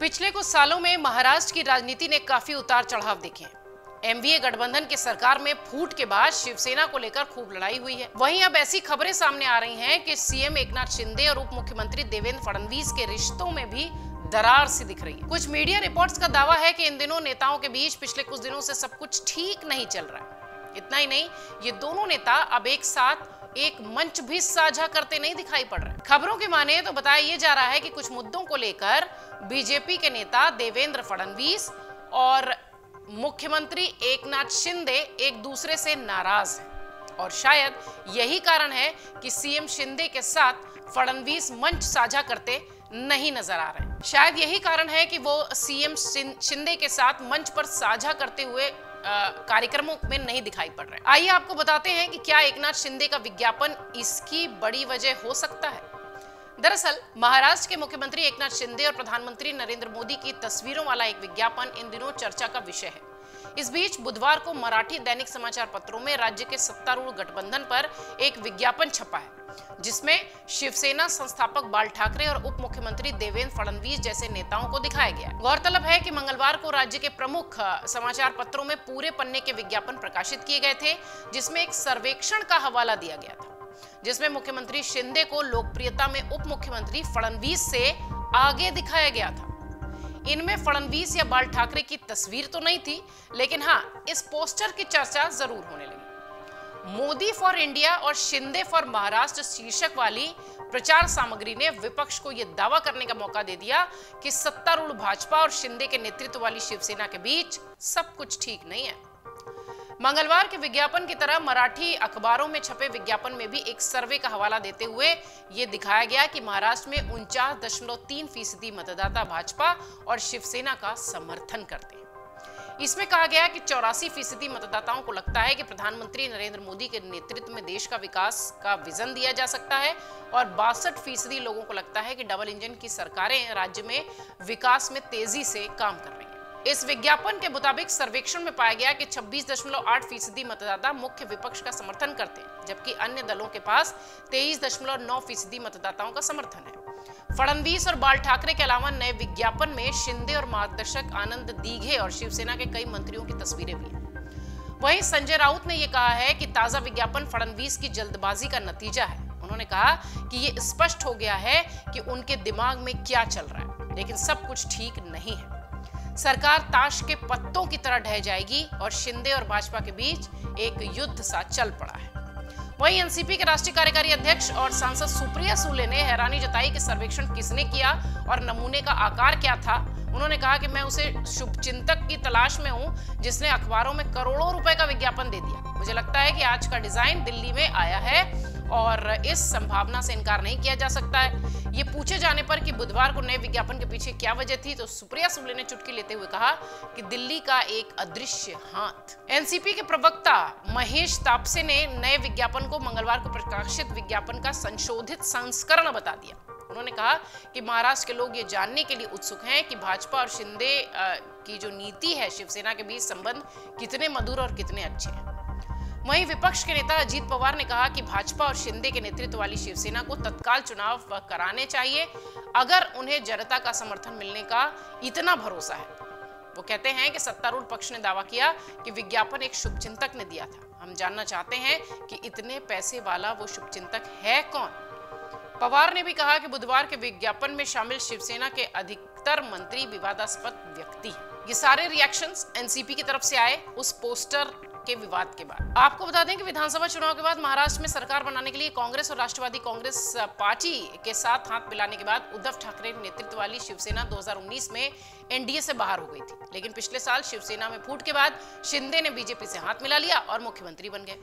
पिछले कुछ सालों में महाराष्ट्र की राजनीति ने काफी उतार चढ़ाव देखे हैं। एनडीए गठबंधन की सरकार में फूट के बाद शिवसेना को लेकर खूब लड़ाई हुई है। वहीं अब ऐसी खबरें सामने आ रही हैं कि सीएम एकनाथ शिंदे और उप मुख्यमंत्री देवेंद्र फडणवीस के रिश्तों में भी दरार सी दिख रही है। कुछ मीडिया रिपोर्ट्स का दावा है कि इन दिनों नेताओं के बीच पिछले कुछ दिनों से सब कुछ ठीक नहीं चल रहा है। इतना ही नहीं, ये दोनों नेता अब एक साथ एक मंच भी साझा करते नहीं दिखाई पड़ रहे। खबरों की माने तो बताया ये जा रहा है कि कुछ मुद्दों को लेकर बीजेपी के नेता देवेंद्र फडणवीस और मुख्यमंत्री एकनाथ शिंदे एक दूसरे से नाराज हैं और शायद यही कारण है कि सीएम शिंदे के साथ फडणवीस मंच साझा करते नहीं नजर आ रहे हैं। शायद यही कारण है कि वो सीएम शिंदे के साथ मंच पर साझा करते हुए कार्यक्रमों में नहीं दिखाई पड़ रहे। आइए आपको बताते हैं कि क्या एकनाथ शिंदे का विज्ञापन इसकी बड़ी वजह हो सकता है। दरअसल महाराष्ट्र के मुख्यमंत्री एकनाथ शिंदे और प्रधानमंत्री नरेंद्र मोदी की तस्वीरों वाला एक विज्ञापन इन दिनों चर्चा का विषय है। इस बीच बुधवार को मराठी दैनिक समाचार पत्रों में राज्य के सत्तारूढ़ गठबंधन पर एक विज्ञापन छपा है, जिसमें शिवसेना संस्थापक बाल ठाकरे और उप मुख्यमंत्री देवेंद्र फडणवीस जैसे नेताओं को दिखाया गया। गौरतलब है कि मंगलवार को राज्य के प्रमुख समाचार पत्रों में पूरे पन्ने के विज्ञापन प्रकाशित किए गए थे, जिसमें एक सर्वेक्षण का हवाला दिया गया था, जिसमें मुख्यमंत्री शिंदे को लोकप्रियता में उप मुख्यमंत्री फडणवीस से आगे दिखाया गया था। इनमें फडणवीस या बाल ठाकरे की तस्वीर तो नहीं थी, लेकिन हाँ, इस पोस्टर की चर्चा जरूर होने लगी। मोदी फॉर इंडिया और शिंदे फॉर महाराष्ट्र शीर्षक वाली प्रचार सामग्री ने विपक्ष को यह दावा करने का मौका दे दिया कि सत्तारूढ़ भाजपा और शिंदे के नेतृत्व वाली शिवसेना के बीच सब कुछ ठीक नहीं है। मंगलवार के विज्ञापन की तरह मराठी अखबारों में छपे विज्ञापन में भी एक सर्वे का हवाला देते हुए यह दिखाया गया कि महाराष्ट्र में 49.3% मतदाता भाजपा और शिवसेना का समर्थन करते हैं। इसमें कहा गया कि 84% मतदाताओं को लगता है कि प्रधानमंत्री नरेंद्र मोदी के नेतृत्व में देश का विकास का विजन दिया जा सकता है और 62% लोगों को लगता है कि डबल इंजन की सरकारें राज्य में विकास में तेजी से काम कर रही हैं। इस विज्ञापन के मुताबिक सर्वेक्षण में पाया गया कि 26.8% मतदाता मुख्य विपक्ष का समर्थन करते हैं, जबकि अन्य दलों के पास 23.9% मतदाताओं का समर्थन है। फडणवीस और बाल ठाकरे के अलावा नए विज्ञापन में शिंदे और मार्गदर्शक आनंद दीघे और शिवसेना के कई मंत्रियों की तस्वीरें भी हैं। वहीं संजय राउत ने यह कहा है कि ताजा विज्ञापन फडणवीस की जल्दबाजी का नतीजा है। उन्होंने कहा कि यह स्पष्ट हो गया है कि उनके दिमाग में क्या चल रहा है, लेकिन सब कुछ ठीक नहीं है। सरकार ताश के पत्तों की तरह ढह जाएगी और शिंदे और भाजपा के बीच एक युद्ध सा चल पड़ा है। वहीं एनसीपी के राष्ट्रीय कार्यकारी अध्यक्ष और सांसद सुप्रिया सुले ने हैरानी जताई कि सर्वेक्षण किसने किया और नमूने का आकार क्या था। उन्होंने कहा कि मैं उसे शुभचिंतक की तलाश में हूं जिसने अखबारों में करोड़ों रुपए का विज्ञापन दे दिया। मुझे लगता है कि आज का डिजाइन दिल्ली में आया है और इस संभावना से इनकार नहीं किया जा सकता है। ये पूछे जाने पर कि बुधवार को नए विज्ञापन के पीछे क्या वजह थी, तो सुप्रिया सुले ने चुटकी लेते हुए कहा कि दिल्ली का एक अदृश्य हाथ। एनसीपी के प्रवक्ता महेश तापसे ने नए विज्ञापन को मंगलवार को प्रकाशित विज्ञापन का संशोधित संस्करण बता दिया। उन्होंने कहा कि महाराष्ट्र के लोग ये जानने के लिए उत्सुक हैं कि भाजपा और शिंदे की जो नीति है शिवसेना के बीच संबंध कितने मधुर और कितने अच्छे हैं। वहीं विपक्ष के नेता अजीत पवार ने कहा कि भाजपा और शिंदे के नेतृत्व वाली शिवसेना को तत्काल चुनाव कराने चाहिए अगर उन्हें जनता का समर्थन मिलने का इतना भरोसा है। वो कहते हैं कि सत्तारूढ़ पक्ष ने दावा किया कि विज्ञापन एक शुभचिंतक ने दिया था। हम जानना चाहते हैं कि इतने पैसे वाला वो शुभचिंतक है कौन। पवार ने भी कहा कि बुधवार के विज्ञापन में शामिल शिवसेना के अधिकतर मंत्री विवादास्पद व्यक्ति हैं। ये सारे रिएक्शंस एनसीपी की तरफ से आए उस पोस्टर के विवाद के बाद। आपको बता दें कि विधानसभा चुनाव के बाद महाराष्ट्र में सरकार बनाने के लिए कांग्रेस और राष्ट्रवादी कांग्रेस पार्टी के साथ हाथ मिलाने के बाद उद्धव ठाकरे नेतृत्व वाली शिवसेना 2019 में एनडीए से बाहर हो गई थी, लेकिन पिछले साल शिवसेना में फूट के बाद शिंदे ने बीजेपी से हाथ मिला लिया और मुख्यमंत्री बन गए।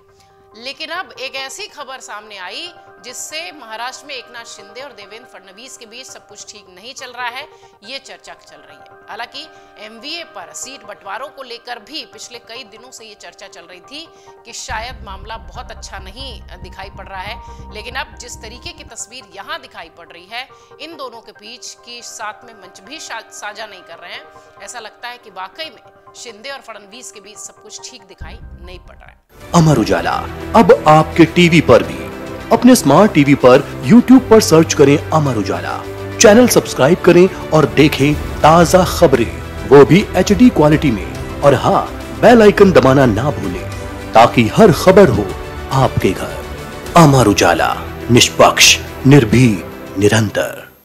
लेकिन अब एक ऐसी खबर सामने आई जिससे महाराष्ट्र में एकनाथ शिंदे और देवेंद्र फडणवीस के बीच सब कुछ ठीक नहीं चल रहा है, ये चर्चा चल रही है। हालांकि एमवीए पर सीट बंटवारों को लेकर भी पिछले कई दिनों से ये चर्चा चल रही थी कि शायद मामला बहुत अच्छा नहीं दिखाई पड़ रहा है, लेकिन अब जिस तरीके की तस्वीर यहाँ दिखाई पड़ रही है, इन दोनों के बीच की साथ में मंच भी साझा नहीं कर रहे हैं, ऐसा लगता है कि वाकई में शिंदे और फडणवीस के बीच सब कुछ ठीक दिखाई नहीं पड़ रहा है। अमर उजाला अब आपके टीवी पर भी। अपने स्मार्ट टीवी पर YouTube पर सर्च करें अमर उजाला, चैनल सब्सक्राइब करें और देखें ताजा खबरें, वो भी HD क्वालिटी में। और हाँ, बेल आइकन दबाना ना भूलें ताकि हर खबर हो आपके घर। अमर उजाला, निष्पक्ष, निर्भीक, निरंतर।